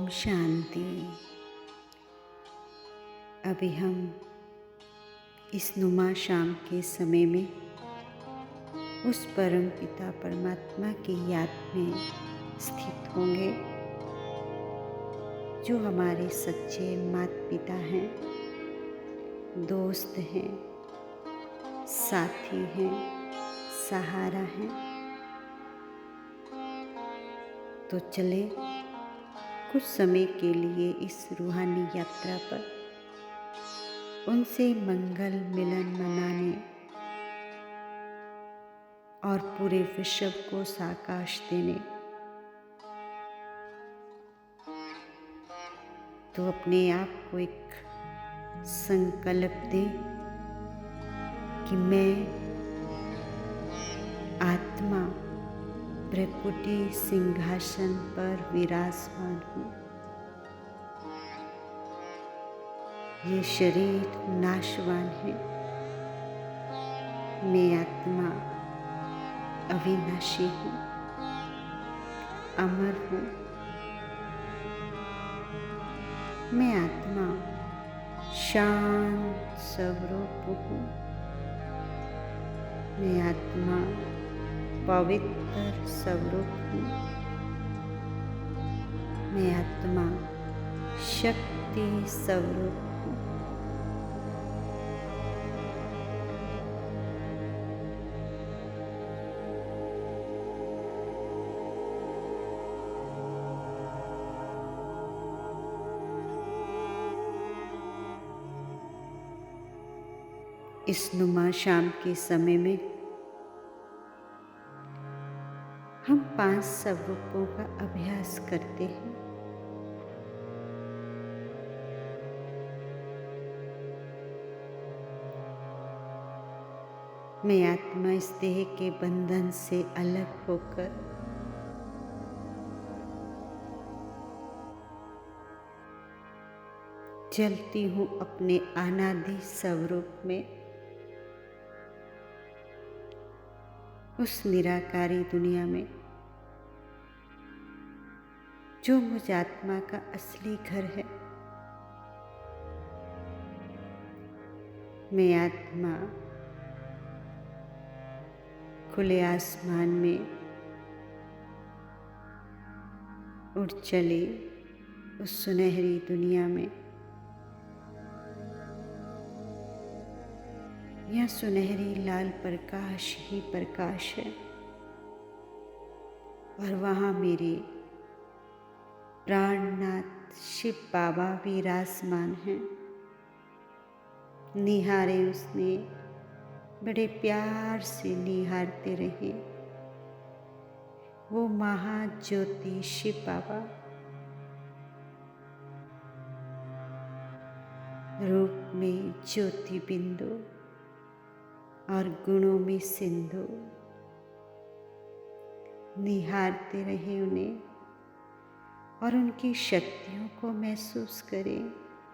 ओम शांति। अभी हम इस नुमा शाम के समय में उस परम पिता परमात्मा की याद में स्थित होंगे जो हमारे सच्चे माता पिता हैं, दोस्त हैं, साथी हैं, सहारा हैं। तो चले कुछ समय के लिए इस रूहानी यात्रा पर उनसे मंगल मिलन मनाने और पूरे विश्व को साकाश देने। तो अपने आप को एक संकल्प दे कि मैं आत्मा प्रकृति सिंहासन पर विराजमान हूँ। ये शरीर नाशवान है, मैं आत्मा अविनाशी हूँ, अमर हूँ। मैं आत्मा शांत स्वरूप हूँ। मैं आत्मा पवित्र स्वरूप हूँ। मैं आत्मा शक्ति स्वरूप हूँ। इस नुमा शाम के समय में हम 5 स्वरूपों का अभ्यास करते हैं। मैं आत्मा इस देह के बंधन से अलग होकर चलती हूँ अपने अनादि स्वरूप में, उस निराकारी दुनिया में जो मुझ आत्मा का असली घर है। मैं आत्मा खुले आसमान में उड़ चली उस सुनहरी दुनिया में। यह सुनहरी लाल प्रकाश ही प्रकाश है और वहाँ मेरे प्राणनाथ शिव बाबा विराजमान हैं। निहारे उसने बड़े प्यार से निहारते रहे वो महाज्योति शिव बाबा, रूप में ज्योति बिंदु और गुणों में सिंधु। निहारते रहे उन्हें और उनकी शक्तियों को महसूस करें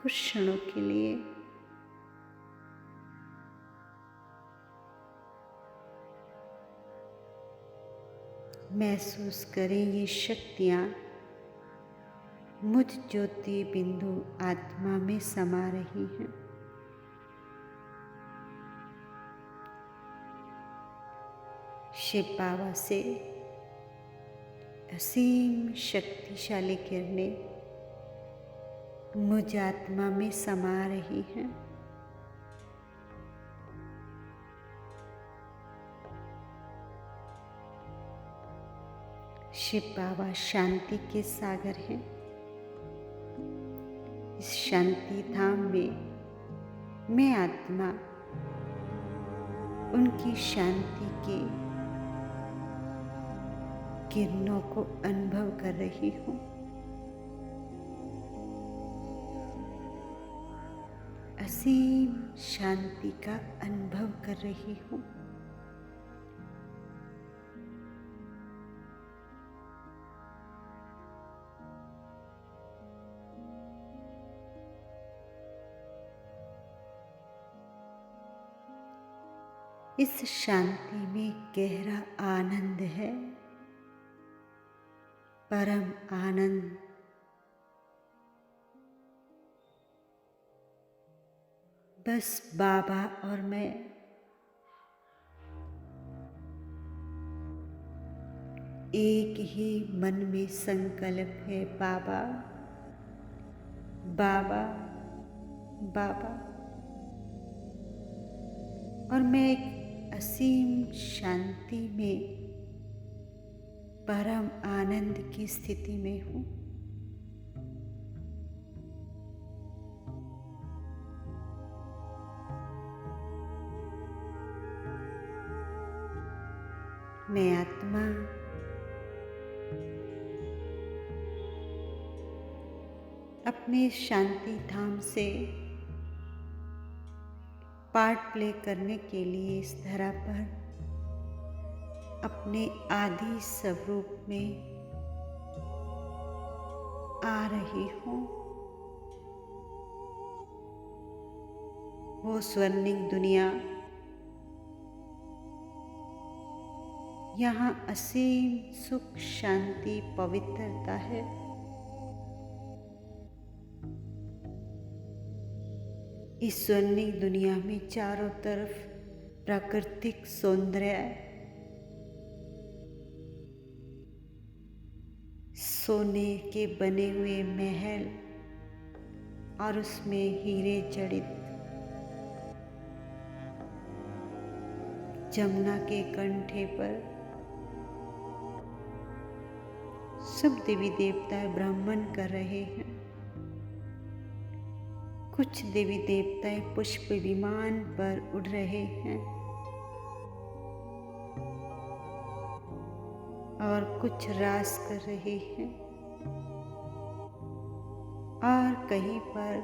कुछ क्षणों के लिए। महसूस करें ये शक्तियाँ मुझ ज्योति बिंदु आत्मा में समा रही हैं। शिव बाबा से असीम शक्तिशाली किरणें मुझ आत्मा में समा रही हैं। शिव बाबा शांति के सागर हैं। इस शांति धाम में मैं आत्मा उनकी शांति की किरणों को अनुभव कर रही हूँ। असीम शांति का अनुभव कर रही हूँ। इस शांति में गहरा आनंद है, परम आनंद बस बाबा और मैं एक ही मन में संकल्प है, बाबा बाबा बाबा। और मैं एक असीम शांति में परम आनंद की स्थिति में हूँ। मैं आत्मा अपने शांति धाम से पार्ट प्ले करने के लिए इस धरा पर अपने आदि स्वरूप में आ रही हूँ। वो स्वर्णिम दुनिया, यहाँ असीम सुख शांति पवित्रता है। इस स्वर्णिम दुनिया में चारों तरफ प्राकृतिक सौंदर्य, सोने के बने हुए महल और उसमें हीरे जड़ित जमुना के कंठे पर सब देवी देवताएं ब्राह्मण कर रहे हैं। कुछ देवी देवताएं पुष्प विमान पर उड़ रहे हैं और कुछ रास कर रहे हैं और कहीं पर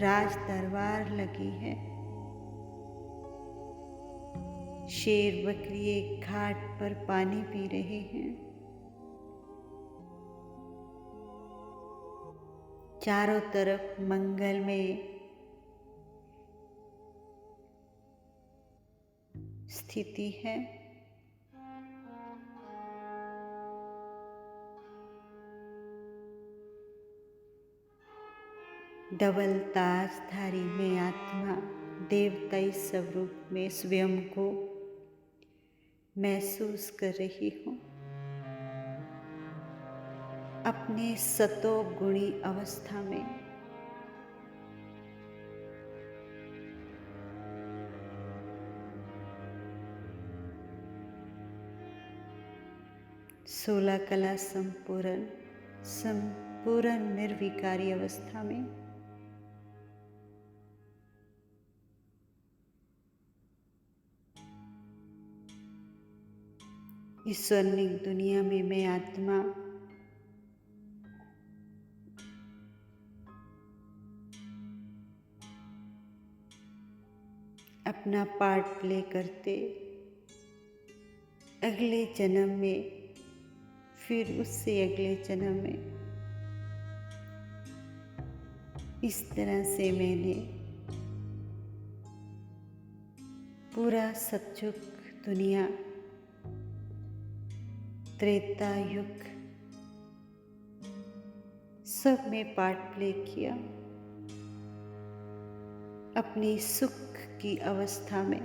राज दरबार लगी है। शेर बकरी एक घाट पर पानी पी रहे हैं। चारों तरफ मंगलमय स्थिति है। डबल ताजधारी में आत्मा देवताई स्वरूप में स्वयं को महसूस कर रही हूँ। अपने सतो गुणी अवस्था में सोलह कला संपूर्ण निर्विकारी अवस्था में इस स्वर्णिम दुनिया में मैं आत्मा अपना पार्ट प्ले करते अगले जन्म में, फिर उससे अगले जन्म में, इस तरह से मैंने पूरा सतयुग दुनिया, त्रेता युग सब में पार्ट प्ले किया। अपनी सुख की अवस्था में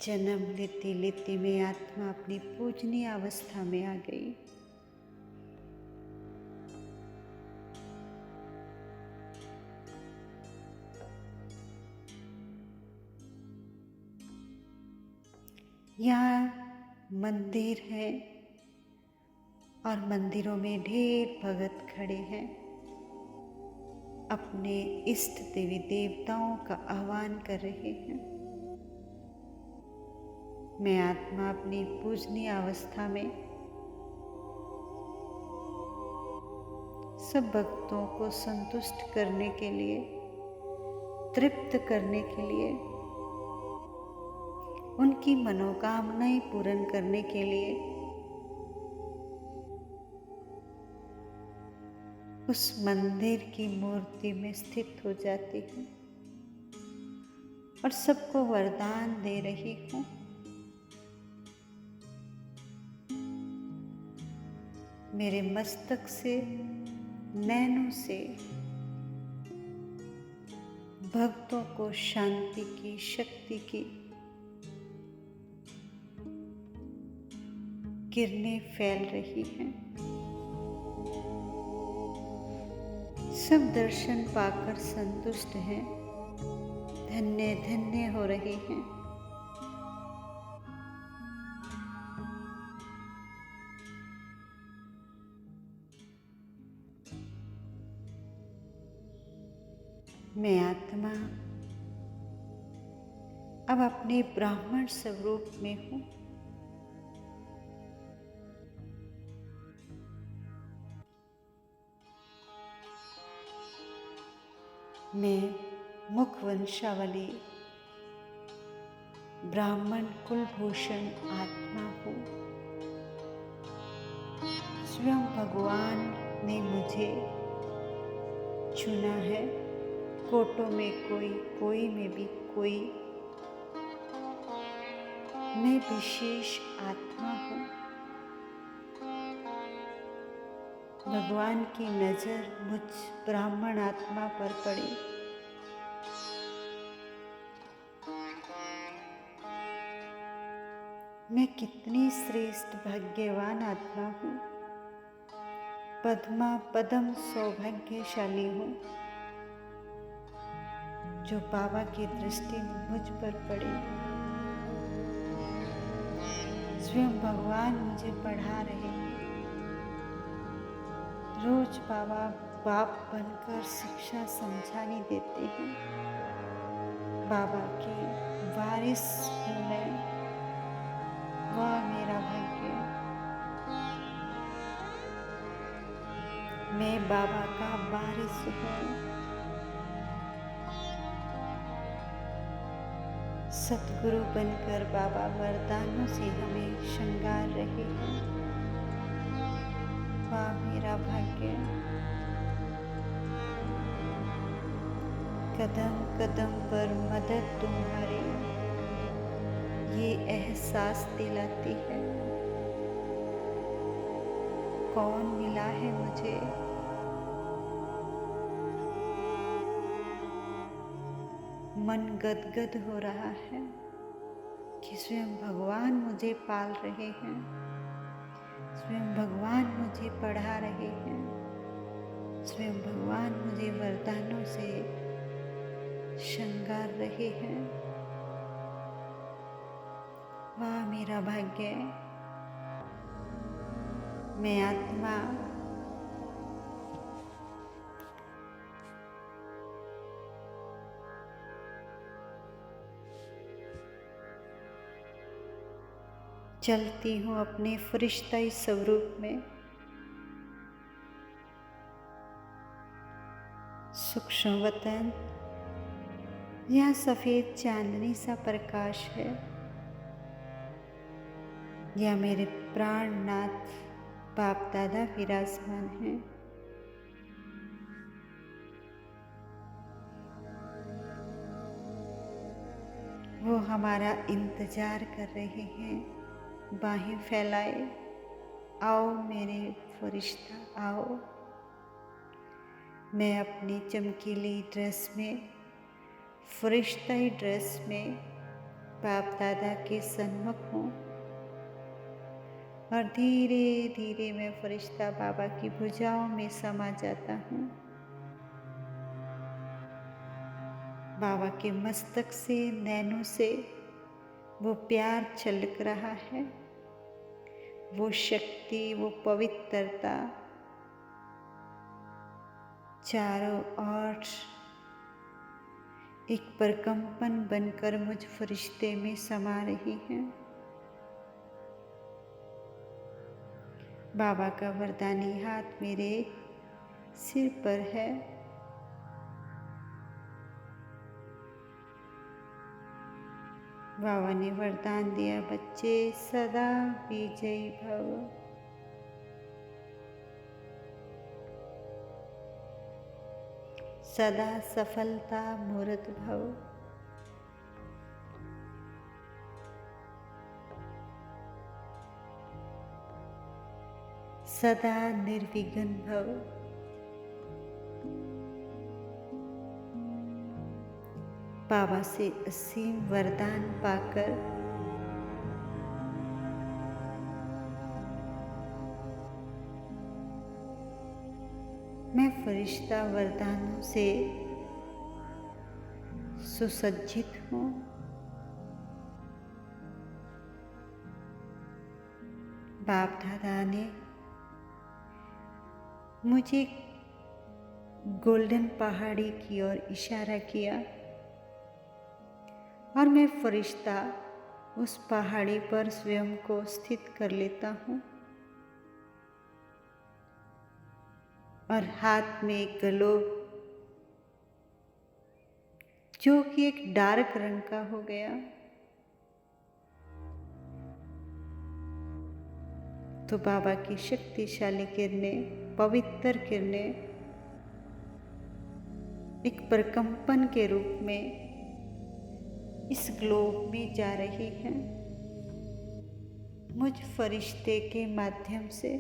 जन्म लेते लेते मैं आत्मा अपनी पूजनीय अवस्था में आ गई। यहाँ मंदिर है और मंदिरों में ढेर भगत खड़े हैं, अपने इष्ट देवी देवताओं का आह्वान कर रहे हैं। मैं आत्मा अपनी पूजनीय अवस्था में सब भक्तों को संतुष्ट करने के लिए, तृप्त करने के लिए, उनकी मनोकामनाएं पूर्ण करने के लिए उस मंदिर की मूर्ति में स्थित हो जाती हूँ और सबको वरदान दे रही हूँ। मेरे मस्तक से, नैनों से भक्तों को शांति की, शक्ति की किरणें फैल रही हैं। सब दर्शन पाकर संतुष्ट हैं, धन्य धन्य हो रहे हैं। मैं आत्मा अब अपने ब्राह्मण स्वरूप में हूँ। मैं मुख वंशावली ब्राह्मण कुलभूषण आत्मा हूँ। स्वयं भगवान ने मुझे चुना है। कोटों में कोई, कोई में भी कोई। मैं विशेष आत्मा हूँ। भगवान की नजर मुझ ब्राह्मण आत्मा पर पड़ी। मैं कितनी श्रेष्ठ भाग्यवान आत्मा हूँ। पद्मा पदम सौभाग्यशाली हूँ जो बाबा की दृष्टि मुझ पर पड़ी। स्वयं भगवान मुझे पढ़ा रहे हैं। रोज बाबा बाप बनकर शिक्षा समझाने देते हैं। बाबा की वारिस हूँ मैं। वह मेरा भाग्य। मैं बाबा का वारिस हूँ। सतगुरु बनकर बाबा वरदानों से हमें श्रृंगार रहे हैं। वाह मेरा भाग्य। कदम कदम पर मदद तुम्हारी ये एहसास दिलाती है। कौन मिला है मुझे? मन गदगद हो रहा है कि स्वयं भगवान मुझे पाल रहे हैं। स्वयं भगवान मुझे पढ़ा रहे हैं। स्वयं भगवान मुझे वरदानों से श्रृंगार रहे हैं। वाह मेरा भाग्य। मैं आत्मा चलती हूँ अपने फरिश्ताई स्वरूप में। सूक्ष्म वतन यहाँ सफेद चांदनी सा प्रकाश है। या मेरे प्राणनाथ बाप दादा विराजमान हैं। वो हमारा इंतजार कर रहे हैं, बाहें फैलाए। आओ मेरे फरिश्ता आओ। मैं अपनी चमकीली ड्रेस में, फरिश्ताई ड्रेस में बाप दादा के सन्मुख हूँ और धीरे धीरे मैं फरिश्ता बाबा की भुजाओं में समा जाता हूँ। बाबा के मस्तक से, नैनों से वो प्यार छलक रहा है। वो शक्ति, वो पवित्रता चारों ओर एक प्रकंपन बनकर मुझ फरिश्ते में समा रही है। बाबा का वरदानी हाथ मेरे सिर पर है। बाबा ने वरदान दिया, बच्चे सदा विजयी भव। सदा सफलता मूर्त भव। सदा निर्विघ्न भव। बाबा से असीम वरदान पाकर मैं फरिश्ता वरदानों से सुसज्जित हूँ। बाप दादा ने मुझे गोल्डन पहाड़ी की ओर इशारा किया और मैं फरिश्ता उस पहाड़ी पर स्वयं को स्थित कर लेता हूँ और हाथ में एक ग्लोब जो कि एक डार्क रंग का हो गया, तो बाबा की शक्तिशाली किरणें, पवित्र किरणें एक प्रकंपन के रूप में इस ग्लोब में जा रही हैं मुझ फरिश्ते के माध्यम से,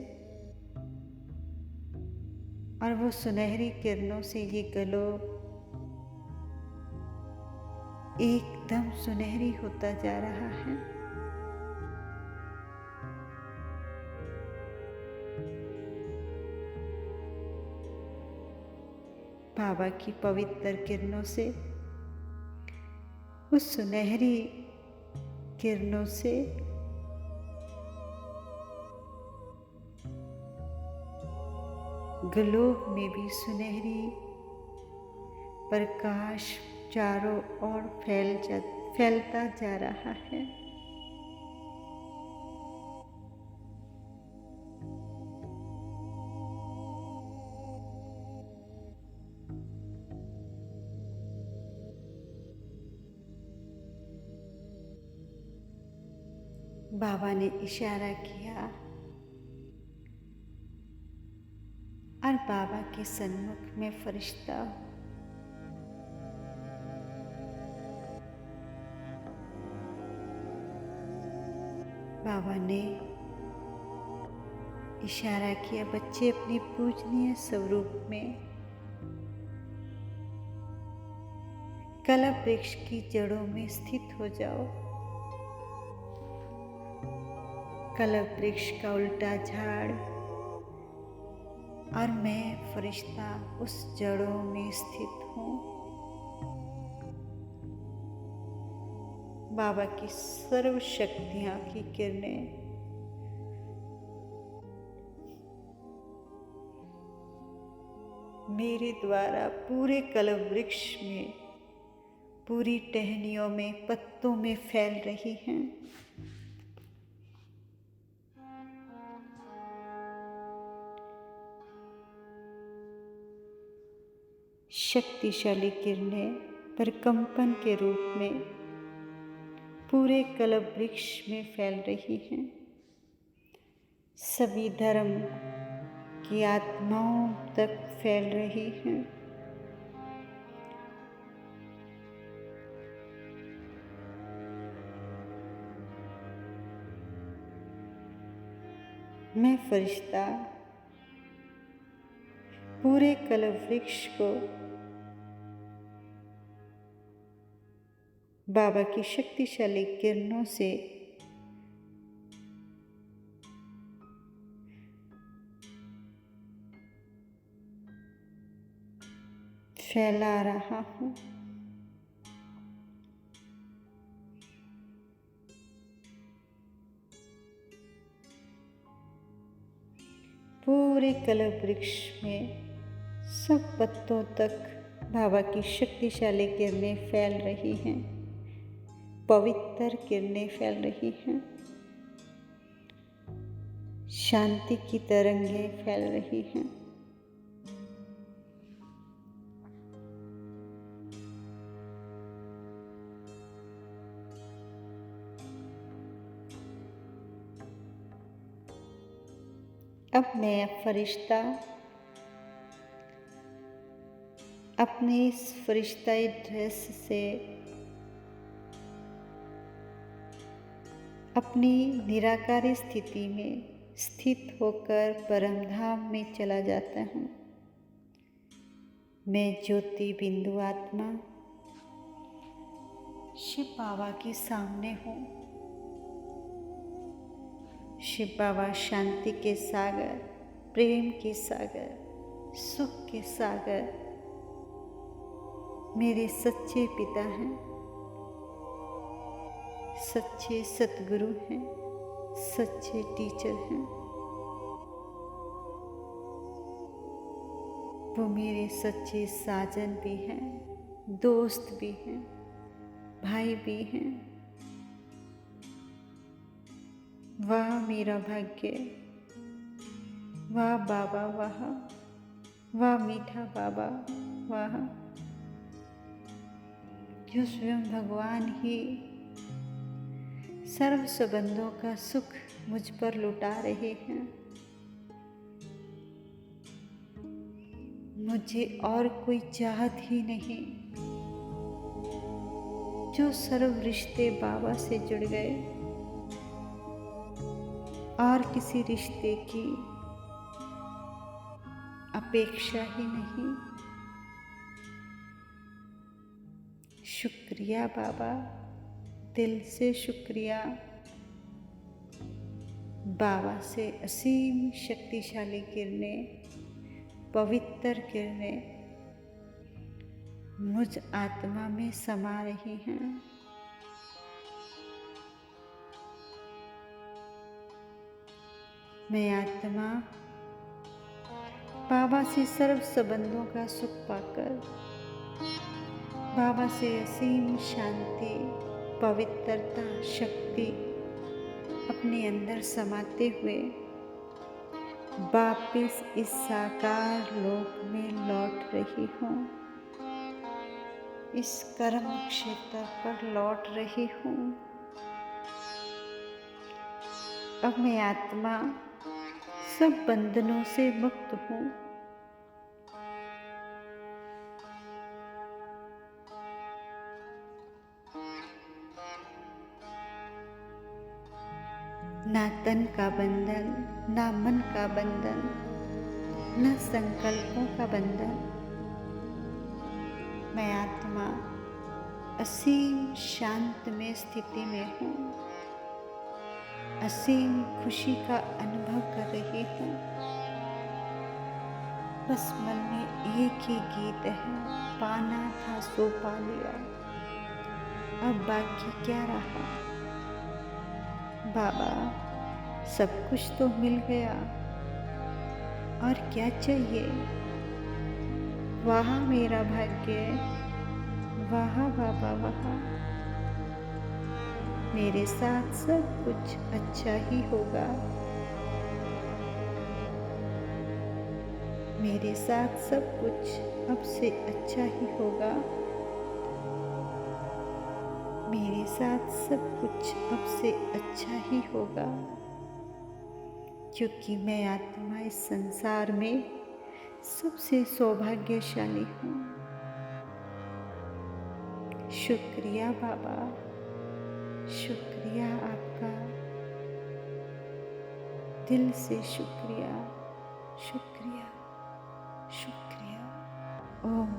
और वो सुनहरी किरणों से ये ग्लोब एकदम सुनहरी होता जा रहा है। बाबा की पवित्र किरणों से, उस सुनहरी किरणों से ग्लोब में भी सुनहरी प्रकाश चारों ओर फैलता जा रहा है। बाबा ने इशारा किया और बाबा के सन्मुख में फरिश्ता बाबा ने इशारा किया, बच्चे अपने पूजनीय स्वरूप में कलप वृक्ष की जड़ों में स्थित हो जाओ। कलप वृक्ष का उल्टा झाड़ और मैं फरिश्ता उस जड़ों में स्थित हूँ। बाबा की सर्व शक्तियाँ की किरणें मेरे द्वारा पूरे कलप वृक्ष में, पूरी टहनियों में, पत्तों में फैल रही हैं। शक्तिशाली किरणें प्रकंपन के रूप में पूरे कलप वृक्ष में फैल रही हैं। सभी धर्म की आत्माओं तक फैल रही हैं। मैं फरिश्ता पूरे कलप वृक्ष को बाबा की शक्तिशाली किरणों से फैला रहा हूँ। पूरे कलप वृक्ष में सब पत्तों तक बाबा की शक्तिशाली किरणें फैल रही हैं, पवित्र किरणें फैल रही हैं, शांति की तरंगें फैल रही हैं। अब मैं फरिश्ता अपने इस फरिश्ताई ड्रेस से अपनी निराकारी स्थिति में स्थित होकर परमधाम में चला जाता हूँ। मैं ज्योति बिंदु आत्मा शिव बाबा के सामने हूँ। शिव बाबा शांति के सागर, प्रेम के सागर, सुख के सागर मेरे सच्चे पिता हैं, सच्चे सतगुरु हैं, सच्चे टीचर हैं। वो मेरे सच्चे साजन भी हैं, दोस्त भी हैं, भाई भी हैं। वाह मेरा भाग्य, वाह बाबा वाह, वाह मीठा बाबा वाह, जो स्वयं भगवान ही सर्व संबंधों का सुख मुझ पर लुटा रहे हैं। मुझे और कोई चाहत ही नहीं। जो सर्व रिश्ते बाबा से जुड़ गए, और किसी रिश्ते की अपेक्षा ही नहीं। शुक्रिया बाबा, दिल से शुक्रिया। बाबा से असीम शक्तिशाली किरणें, पवित्र किरणें मुझ आत्मा में समा रही हैं। मैं आत्मा बाबा से सर्व संबंधों का सुख पाकर, बाबा से असीम शांति, पवित्रता, शक्ति अपने अंदर समाते हुए वापिस इस साकार लोक में लौट रही हूँ। इस कर्म क्षेत्र पर लौट रही हूँ। अब मैं आत्मा सब बंधनों से मुक्त हूँ। ना तन का बंधन, ना मन का बंधन, न संकल्पों का बंधन। मैं आत्मा असीम शांत में स्थिति में हूँ। असीम खुशी का अनुभव कर रही हूँ। बस मन में एक ही गीत है, पाना था सो पा लिया, अब बाकी क्या रहा। बाबा सब कुछ तो मिल गया, और क्या चाहिए। वाह मेरा भाग्य, वाह बाबा वाह। मेरे साथ सब कुछ अच्छा ही होगा। मेरे साथ सब कुछ अब से अच्छा ही होगा। मेरे साथ सब कुछ अब से अच्छा ही होगा, क्योंकि मैं आत्मा इस संसार में सबसे सौभाग्यशाली हूँ। शुक्रिया बाबा, शुक्रिया आपका, दिल से शुक्रिया, शुक्रिया, शुक्रिया। ओम